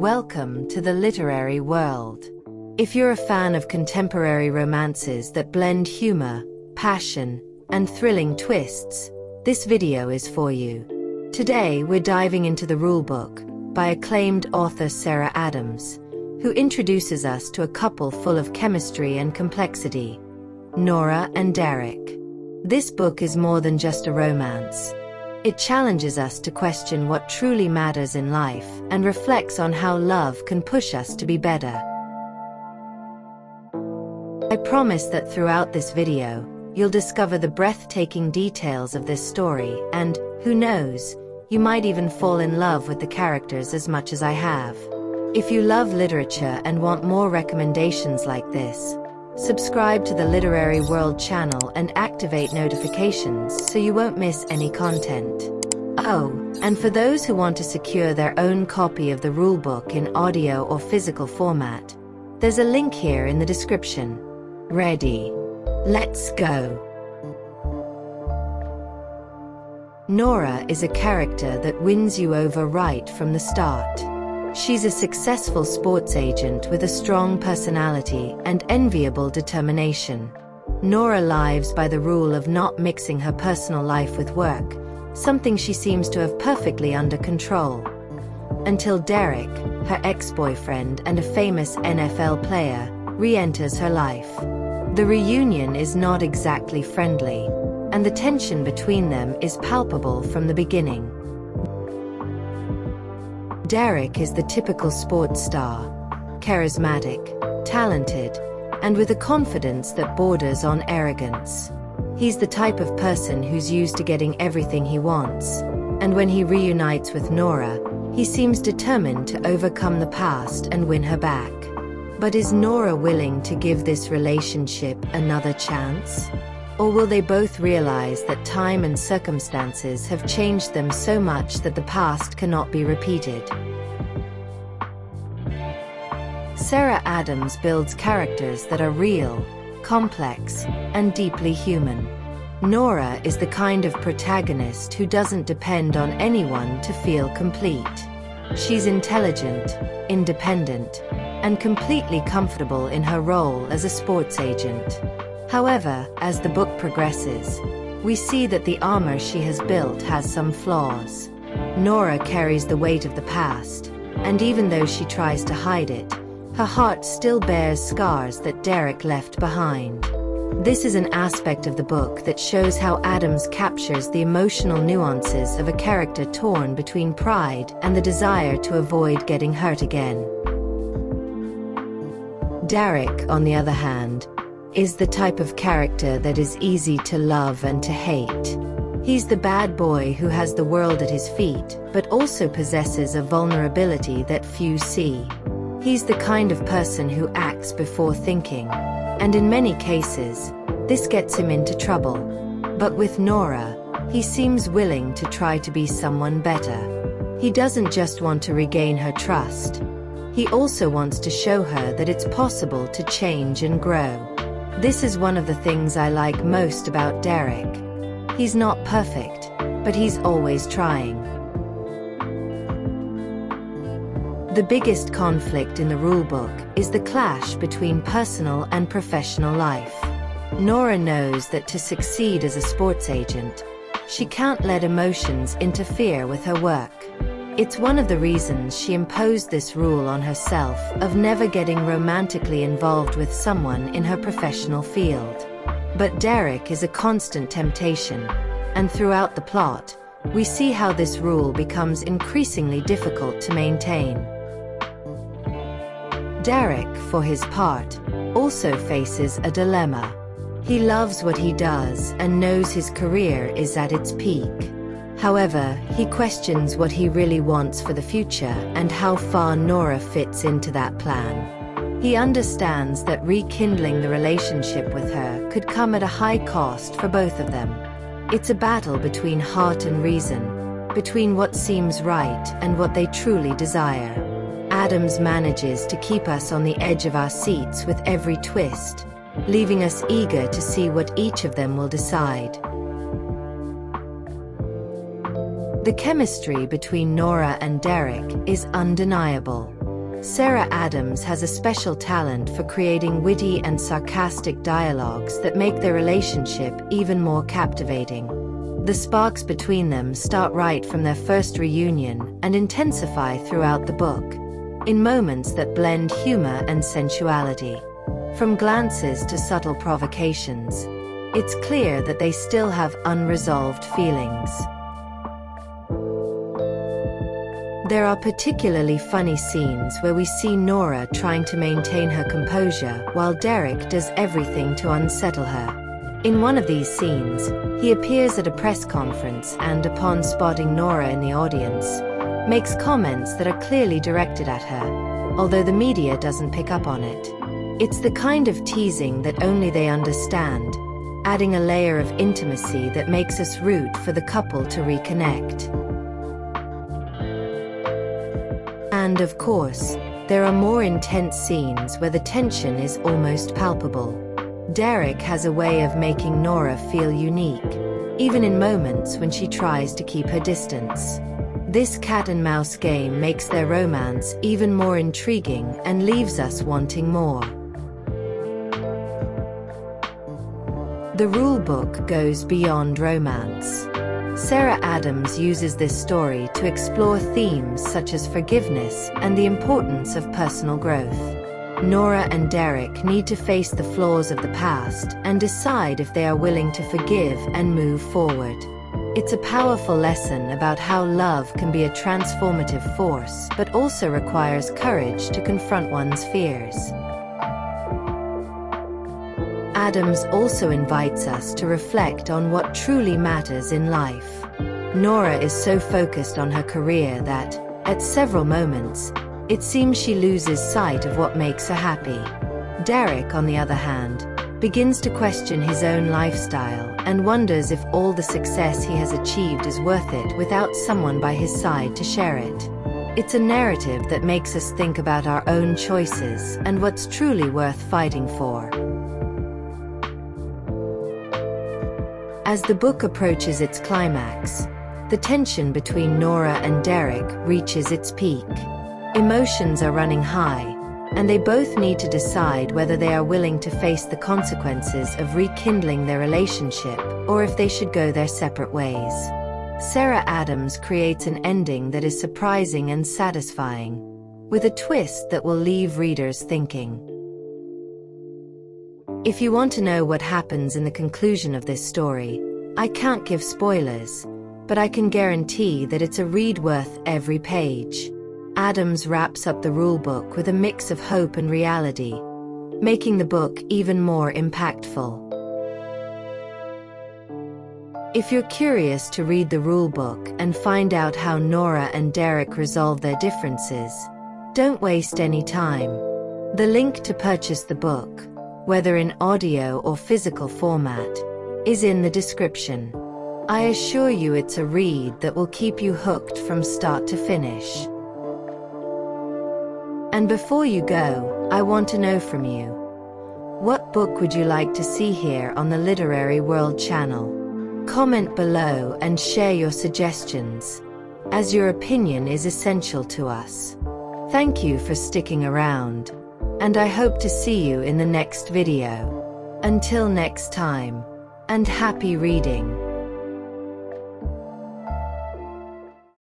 Welcome to the literary world. If you're a fan of contemporary romances that blend humor, passion, and thrilling twists, this video is for you. Today we're diving into the rulebook by acclaimed author Sarah Adams, who introduces us to a couple full of chemistry and complexity, Nora and Derek. This book is more than just a romance. It challenges us to question what truly matters in life and reflects on how love can push us to be better. I promise that throughout this video, you'll discover the breathtaking details of this story and, who knows, you might even fall in love with the characters as much as I have. If you love literature and want more recommendations like this, subscribe to the Literary World channel and activate notifications so you won't miss any content. Oh, and for those who want to secure their own copy of the rulebook in audio or physical format, there's a link here in the description. Ready? Let's go! Nora is a character that wins you over right from the start. She's a successful sports agent with a strong personality and enviable determination. Nora lives by the rule of not mixing her personal life with work, something she seems to have perfectly under control. Until Derek, her ex-boyfriend and a famous NFL player, re-enters her life. The reunion is not exactly friendly, and the tension between them is palpable from the beginning. Derek is the typical sports star, charismatic, talented, and with a confidence that borders on arrogance. He's the type of person who's used to getting everything he wants, and when he reunites with Nora, he seems determined to overcome the past and win her back. But is Nora willing to give this relationship another chance? Or will they both realize that time and circumstances have changed them so much that the past cannot be repeated? Sarah Adams builds characters that are real, complex, and deeply human. Nora is the kind of protagonist who doesn't depend on anyone to feel complete. She's intelligent, independent, and completely comfortable in her role as a sports agent. However, as the book progresses, we see that the armor she has built has some flaws. Nora carries the weight of the past, and even though she tries to hide it, her heart still bears scars that Derek left behind. This is an aspect of the book that shows how Adams captures the emotional nuances of a character torn between pride and the desire to avoid getting hurt again. Derek, on the other hand, is the type of character that is easy to love and to hate. He's the bad boy who has the world at his feet, but also possesses a vulnerability that few see. He's the kind of person who acts before thinking, and in many cases, this gets him into trouble. But with Nora, he seems willing to try to be someone better. He doesn't just want to regain her trust. He also wants to show her that it's possible to change and grow. This is one of the things I like most about Derek. He's not perfect, but he's always trying. The biggest conflict in the rulebook is the clash between personal and professional life. Nora knows that to succeed as a sports agent, she can't let emotions interfere with her work. It's one of the reasons she imposed this rule on herself of never getting romantically involved with someone in her professional field. But Derek is a constant temptation, and throughout the plot, we see how this rule becomes increasingly difficult to maintain. Derek, for his part, also faces a dilemma. He loves what he does and knows his career is at its peak. However, he questions what he really wants for the future and how far Nora fits into that plan. He understands that rekindling the relationship with her could come at a high cost for both of them. It's a battle between heart and reason, between what seems right and what they truly desire. Adams manages to keep us on the edge of our seats with every twist, leaving us eager to see what each of them will decide. The chemistry between Nora and Derek is undeniable. Sarah Adams has a special talent for creating witty and sarcastic dialogues that make their relationship even more captivating. The sparks between them start right from their first reunion and intensify throughout the book, in moments that blend humor and sensuality. From glances to subtle provocations, it's clear that they still have unresolved feelings. There are particularly funny scenes where we see Nora trying to maintain her composure while Derek does everything to unsettle her. In one of these scenes, he appears at a press conference and, upon spotting Nora in the audience, makes comments that are clearly directed at her, although the media doesn't pick up on it. It's the kind of teasing that only they understand, adding a layer of intimacy that makes us root for the couple to reconnect. And of course, there are more intense scenes where the tension is almost palpable. Derek has a way of making Nora feel unique, even in moments when she tries to keep her distance. This cat-and-mouse game makes their romance even more intriguing and leaves us wanting more. The rule book goes beyond romance. Sarah Adams uses this story to explore themes such as forgiveness and the importance of personal growth. Nora and Derek need to face the flaws of the past and decide if they are willing to forgive and move forward. It's a powerful lesson about how love can be a transformative force, but also requires courage to confront one's fears. Adams also invites us to reflect on what truly matters in life. Nora is so focused on her career that, at several moments, it seems she loses sight of what makes her happy. Derek, on the other hand, begins to question his own lifestyle and wonders if all the success he has achieved is worth it without someone by his side to share it. It's a narrative that makes us think about our own choices and what's truly worth fighting for. As the book approaches its climax, the tension between Nora and Derek reaches its peak. Emotions are running high, and they both need to decide whether they are willing to face the consequences of rekindling their relationship or if they should go their separate ways. Sarah Adams creates an ending that is surprising and satisfying, with a twist that will leave readers thinking. If you want to know what happens in the conclusion of this story, I can't give spoilers, but I can guarantee that it's a read worth every page. Adams wraps up the rulebook with a mix of hope and reality, making the book even more impactful. If you're curious to read the rulebook and find out how Nora and Derek resolve their differences, don't waste any time. The link to purchase the book, whether in audio or physical format, is in the description. I assure you it's a read that will keep you hooked from start to finish. And before you go, I want to know from you. What book would you like to see here on the Literary World channel? Comment below and share your suggestions, as your opinion is essential to us. Thank you for sticking around, and I hope to see you in the next video. Until next time, and happy reading.